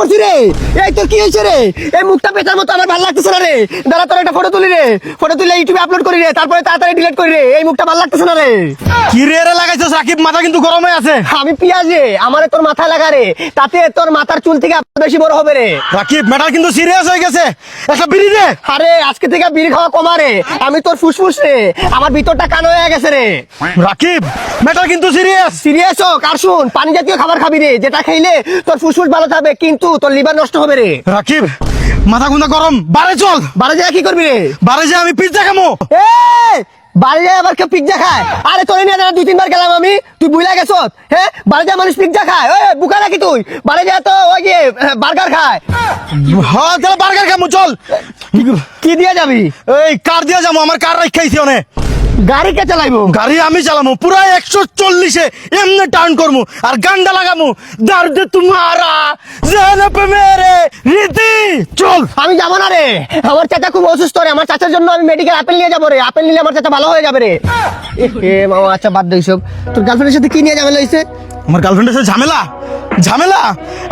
করছি রে। এই তোর কি হয়েছে রে? এই মুখটা পেটার মতো আমার ভালো লাগতেছে না রে। দাঁড়া তোর একটা ফটো তুলি রে, ফটো তুলে ইউটিউবে আপলোড করি রে, তারপরে তাড়াতাড়ি ডিলিট করি রে। এই মুখটা ভালো লাগতেছে না রে। কি রে রে লাগাইছস রাকিব, মাথা কিন্তু গরম হয়ে আছে। আমি পিয়াজ রে, আমারে তোর মাথায় লাগা রে, তাতে তোর মাথার চুল থেকে বেশি বড় হবে রে। রাকিব ম্যাটার কিন্তু সিরিয়াস হয়ে গেছে, একটা বিড়ি দে। আরে আজকে থেকে বিড়ি খাওয়া কমা রে, আমি তোর ফুসফুস রে, আমার ভিতরটা কালো হয়ে গেছে রে। রাকিব ম্যাটার কিন্তু সিরিয়াস। সিরিয়াস হোক আর শুন, পানি জাতীয় খাবার খাবি রে, যেটা খাইলে তোর ফুসফুস ভালো থাকবে কিন্তু তোর লিভার নষ্ট হবে রে। রাকিব মাথা গুন্দা গরম, বারে চল। বাড়ি যায় কি করবি রে? বারে যে আমি পিজ্জা খামো। বাড়ি যায় আবার কেউ পিজ্জা খায়? আরে তোর নিয়ে না 2-3 বার গেলাম আমি, তুই বুঝলা গেছ? হ্যাঁ, বাড়ি যায় মানুষ পিজ্জা খায়? ওই বুকা নাকি তুই? বাড়ি যায় তো ওই গিয়ে বার্গার খায়। হ্যাঁ তাহলে বার্গার খামো, চল। কি দিয়ে যাবি? এই কার দিয়ে যাবো, আমার কার রাখাইছি অনেক। গাড়ি কে চালাইবো? গাড়ি আমি চালামু, পুরা 140-এ এমনি টার্ন করমু আর গান্ডা লাগামু, দর্দ তোমারা জান পে মেরে রীতি। চল। আমি যাবো না রে, আমার চাচা খুব অসুস্থ রে, আমার চাচার জন্য আমি মেডিকেল আপেল নিয়ে যাবো রে, আপেল নিলে আমার চাচা ভালো হয়ে যাবে রে। এ মামা আচ্ছা বাদ দে সব। তোর গার্লফ্রেন্ডের সাথে কি নিয়ে ঝামেলা হয়েছে? আমার গার্লফ্রেন্ডের সাথে ঝামেলা ঝামেলা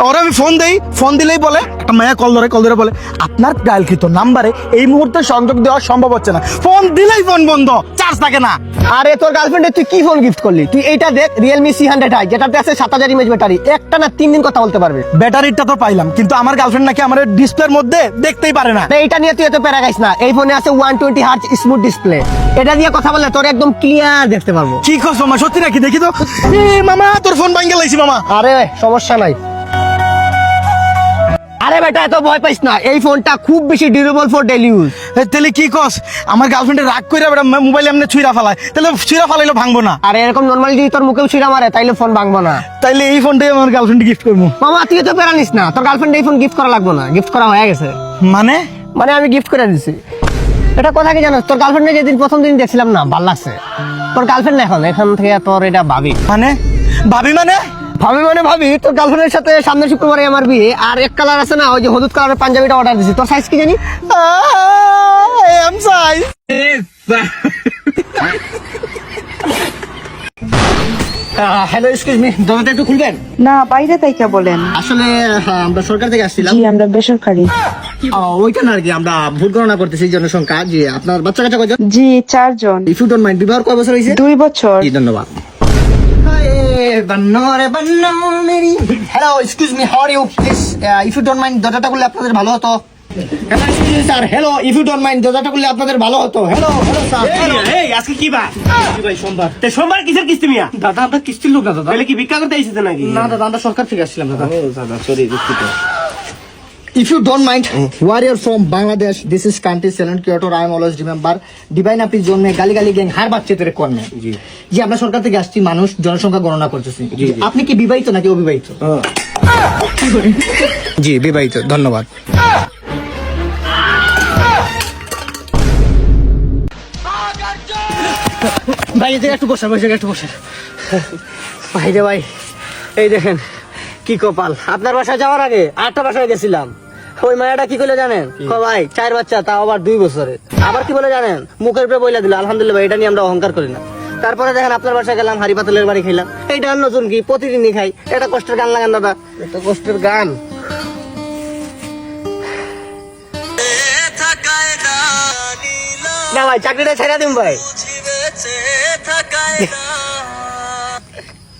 ওরা আমি ফোন দেই, ফোন দিলেই বলে, একটা মেয়ে কল ধরে বলে আপনার ডায়ালকৃত নাম্বারে এই মুহূর্তে সংযোগ দেওয়া সম্ভব হচ্ছে না। ফোন দিলেই ফোন বন্ধ, চার্জ থাকে না। আরে তোর গার্লফ্রেন্ডে তুই কি ফোন গিফট করলি? তুই এইটা দেখ, Realme C100i, যেটাতে আছে 7000 mAh ব্যাটারি, একটা না 3 দিন কথা বলতে পারবে। ব্যাটারিটা তো পাইলাম, কিন্তু আমার গার্লফ্রেন্ড নাকি আমার ডিসপ্লের মধ্যে দেখতেই পারে না। না এইটা নিয়ে তুই এত প্যারা খাইস না, এই ফোনে আছে 120 হার্জ স্মুথ ডিসপ্লে, এটা দিয়ে কথা বললে তোর একদম ক্লিয়ার দেখতে পারবো। কি করছো মা, সত্যি নাকি? দেখি তো। এ মামা তোর ফোন ভাঙ্গে লাইছি মামা। আরে সমস্যা নাই। আরে বেটা এত ভয় পাইস না, এই ফোনটা খুব বেশি ডিউরেবল ফর ডেইলি ইউজ। তাহলে কি কস, আমার গার্লফ্রেন্ডে রাগ কইরা বেটা মোবাইল এমনি ছুঁড়া ফালায়, তাহলে ছুঁড়া ফালাইলে ভাঙবো না? আরে এরকম নরমালি যদি তোর মুখেও ছিঁড়া মারে তাইলে ফোন ভাঙবো না। তাইলে এই ফোনটাই আমার গার্লফ্রেন্ড গিফট করবো। মামা তুই তো প্যারা নিস না, তোর গার্লফ্রেন্ড এই ফোন গিফট করা লাগবে না, গিফট করা হয়ে গেছে। মানে মানে আমি গিফট করে দিছি। এটা কথা কি জানো, তোর গার্লফ্রেন্ডে যেদিন প্রথম দিন দেখছিলাম না, ভাল লাগছে। তোর গার্লফ্রেন্ড এখন থেকে তোর এটা ভাবি। মানে ভাবি মানে ভাবি তোর গার্লফ্রেন্ডের সাথে সামনের শুক্রবারে আমার বিয়ে, আর এক কালার আছে না, ওই যে হলুদ কালারের পাঞ্জাবিটা অর্ডার দিছি। তোর সাইজ কি জানি? M size. Hello excuse me, দরজাটা একটু খুলবেন? না, বাইরে তাইকা বলেন। আসলে আমরা সরকার থেকে আসছিলাম। জি, আমরা বেসরকারি। ওইটা না আর কি, আমরা ভোট গণনা করতেছি জনসংখ্যা। জি আপনার বাচ্চা কাচ্চা কয়জন? জি, 4 জন। ইফ ইউ ডোন্ট মাইন্ড, বিবাহ কয় বছর হয়েছে? 2 বছর। জি ধন্যবাদ। Hello excuse me, how are you? Please if you don't mind দরজাটা খুললে আপনাদের ভালো হতো। Sir hello, if you don't mind দরজাটা খুললে আপনাদের ভালো হতো। Hello sir. এই আজকে কি বার? ভাই সোমবার। তে সোমবার কিসের কিস্তি মিয়া? দাদা আমরা কিস্তির লোক না দাদা। তাহলে কি ভিক্ষা করতে আইছিস নাকি? না দাদা আমরা সরকার থেকে আসছিলাম দাদা। দাদা সরি দুঃখিত। If you don't mind, warrior from Bangladesh, this is country silent creator. I am always remember. Divine আপনি জন্মে গালি গ্যাং হার বাচ্চা তেরে কর্মে। জি আমরা সরকার থেকে আসছি, মানুষ জনসংখ্যা গণনা করতেছি। আপনি কি বিবাহিত নাকি অবিবাহিত? জি বিবাহিত, ধন্যবাদ। ভাই এই জায়গায় একটু বসে। ভাই রে ভাই, এই দেখেন কি কপাল। আপনার বাসায় যাওয়ার আগে আরেকটা বাসায় গেছিলাম, ওই মায়াটা কি করলে জানেন? ভাই 4 বাচ্চা, তাও আবার 2 বছরে। আবার কি বলে জানেন? মুখের উপরে বইলা দিল আলহামদুলিল্লাহ, এটা নিয়ে আমরা অহংকার করি না। তারপরে দেখেন আপনার বাসায় গেলাম, হাড়ি পাতলের বাড়ি খাইলাম। এইটা নতুন কি, প্রতিদিনই খাই। এটা কষ্টের গান লাগান দাদা, এটা কষ্টের গান। না ভাই চাকরিটা ছেড়ে দিন ভাই।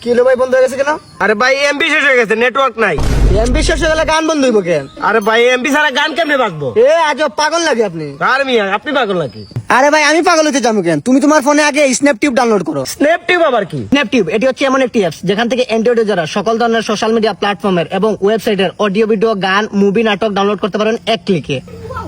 কি হলো ভাই, বন্ধ হয়ে গেছে কেন? আরে ভাই এমবি শেষ হয়ে গেছে, নেটওয়ার্ক নাই। এমবি শেষ হয়ে গেলে গান বন্ধ হইব কেন? আরে ভাই এমবি ছাড়া গান কেমনে বাজবো? আজব পাগল লাগে আপনি। আর মিয়া আপনি পাগল নাকি? আরে ভাই আমি পাগল হতে যাবো কেন? তুমি তোমার ফোনে আগে স্ন্যাপটিউব ডাউনলোড করো। স্ন্যাপটিউব আবার কি? স্ন্যাপটিউব এটি হচ্ছে এমন একটি অ্যাপস যেখান থেকে অ্যান্ড্রয়েড ইউজাররা সকল ধরনের সোশ্যাল মিডিয়া প্ল্যাটফর্মের এবং ওয়েবসাইটের অডিও ভিডিও গান মুভি নাটক ডাউনলোড করতে পারেন এক ক্লিকে।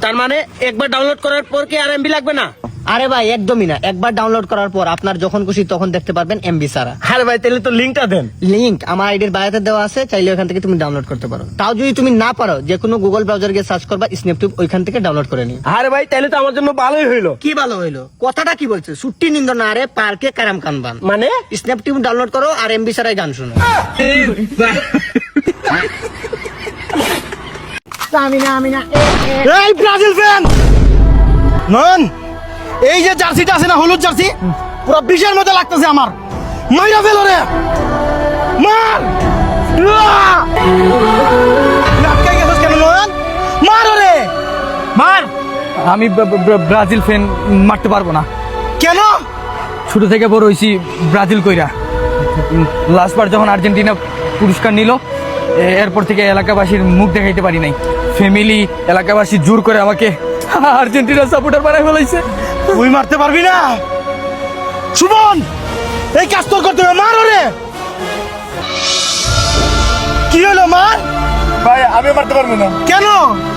তার মানে একবার ডাউনলোড করার পর কি আর এমবি লাগবে না? আরে ভাই একদমই না, একবার ডাউনলোড করার পর আপনার যখন খুশি তখন দেখতে পারবেন এমবি ছাড়া। আরে ভাই তাহলে তো লিংকটা দেন। লিংক আমার আইডির বায়োতে দেওয়া আছে, চাইলে ওখান থেকে তুমি ডাউনলোড করতে পারো। তাও যদি তুমি না পারো, যে কোনো গুগল ব্রাউজার গিয়ে সার্চ করবা স্ন্যাপটিউব, ওইখান থেকে ডাউনলোড করে নিও। আরে ভাই তাহলে তো আমার জন্য ভালোই হইলো। কি ভালো হইলো? কথাটা কি বলছে? ছুট্টি নিন্দ না রে, পার্কে কারাম কানবান। মানে স্ন্যাপটিউব ডাউনলোড করো আর এমবি ছাড়াই গান শোনো। এই ব্রাজিল ফ্যান নন, এই যে জার্সিটা আছে না, হলুদ জার্সি, পুরো বিশের মতো লাগতেছে আমার। মাইরা ফেলো রে, মার। আটকে গেছে। আমি ব্রাজিল ফ্যান মারতে পারবো না। কেন? ছোট থেকে বড় হয়েছি ব্রাজিল কইরা। লাস্ট বার যখন আর্জেন্টিনা পুরস্কার নিল, এরপর থেকে এলাকাবাসীর মুখ দেখাইতে পারি নাই। ফ্যামিলি, এলাকাবাসী জোর করে আমাকে আর্জেন্টিনার সাপোর্টার বানাই ফেলাইছে। তুই মারতে পারবি না সুমন, এই কাজ তোর করতে হবে, মার ওরে। কি হলো মার? ভাই আমি মারতে পারবো না, কেন?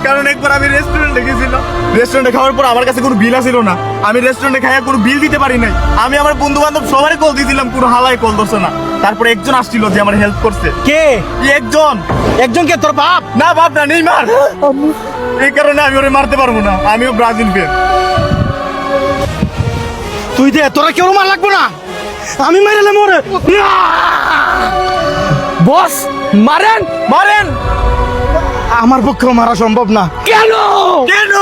কারণ একবার আমি রেস্টুরেন্টে গেছিলাম, রেস্টুরেন্টে খাওয়ার পর আমার কাছে কোনো বিল আসিল না, আমি রেস্টুরেন্টে খাইয়া কোনো বিল দিতে পারি নাই। আমি আমার বন্ধু বান্ধব সবারই কল দিয়েছিলাম, কোনো হালাই কল ধরছে না। তারপরে একজন আসছিল যে আমার হেল্প করছে। কে? একজন। একজনকে? তোর বাপ? না বাপ না, নেইমার। এই কারণে আমি ওরে মারতে পারবো না, আমিও ব্রাজিল ফ্যান। তুই দে, তোরা কেউ মার লাগবো না, আমি মাইরালাম ওরে। বস মারেন মারেন। আমার পক্ষেও মারা সম্ভব না। কেন? কেন?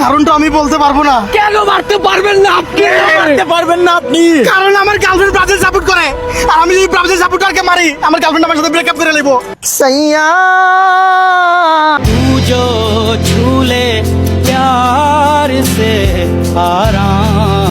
কারণটা আমি বলতে পারবো না। কেন মারতে পারবেন না আপনি? মারতে পারবেন না আপনি? কারণ আমার গার্লফ্রেন্ড ব্রাজিল সাপোর্ট করে, আর আমি যদি ব্রাজিল সাপোর্টারকে মারি, আমার গার্লফ্রেন্ড আমার সাথে ব্রেকআপ করে নেবো। সাইয়া तू जो झूले प्यार से आराम